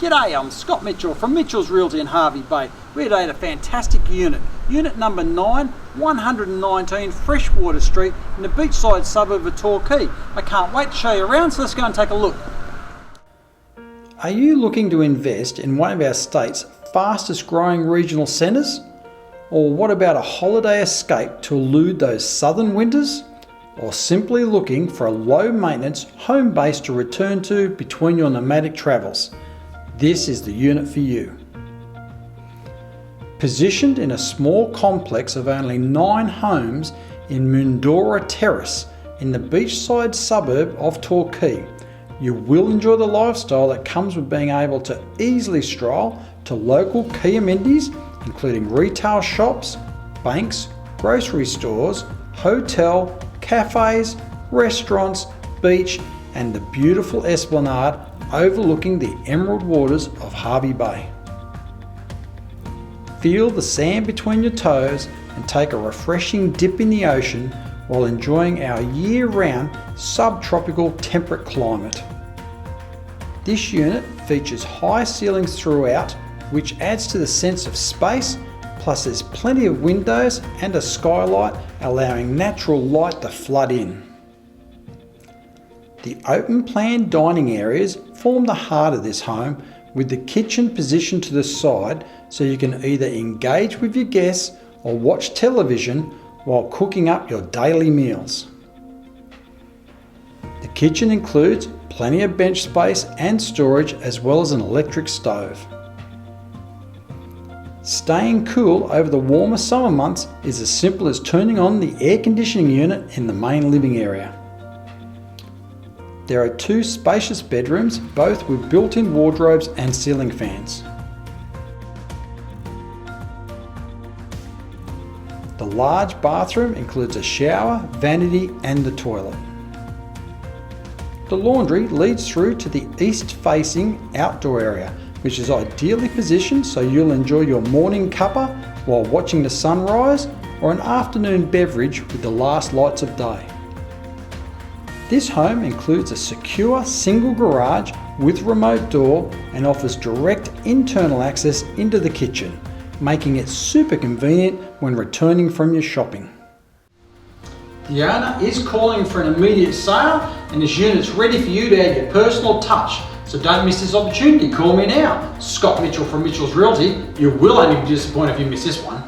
G'day, I'm Scott Mitchell from Mitchell's Realty in Hervey Bay. We're today at a fantastic unit. Unit number 9, 119 Freshwater Street in the beachside suburb of Torquay. I can't wait to show you around, so let's go and take a look. Are you looking to invest in one of our state's fastest growing regional centres? Or what about a holiday escape to elude those southern winters? Or simply looking for a low maintenance home base to return to between your nomadic travels? This is the unit for you. Positioned in a small complex of only 9 homes in Moondoora Terraces in the beachside suburb of Torquay, you will enjoy the lifestyle that comes with being able to easily stroll to local key amenities including retail shops, banks, grocery stores, hotel, cafes, restaurants, beach and the beautiful esplanade overlooking the emerald waters of Hervey Bay. Feel the sand between your toes and take a refreshing dip in the ocean while enjoying our year-round subtropical temperate climate. This unit features high ceilings throughout, which adds to the sense of space, plus there's plenty of windows and a skylight allowing natural light to flood in. The open plan dining areas form the heart of this home, with the kitchen positioned to the side so you can either engage with your guests or watch television while cooking up your daily meals. The kitchen includes plenty of bench space and storage as well as an electric stove. Staying cool over the warmer summer months is as simple as turning on the air conditioning unit in the main living area. There are 2 spacious bedrooms, both with built-in wardrobes and ceiling fans. The large bathroom includes a shower, vanity and the toilet. The laundry leads through to the east-facing outdoor area, which is ideally positioned so you'll enjoy your morning cuppa while watching the sunrise or an afternoon beverage with the last lights of day. This home includes a secure single garage with remote door and offers direct internal access into the kitchen, making it super convenient when returning from your shopping. The owner is calling for an immediate sale and this unit's ready for you to add your personal touch. So don't miss this opportunity. Call me now. Scott Mitchell from Mitchell's Realty. You will only be disappointed if you miss this one.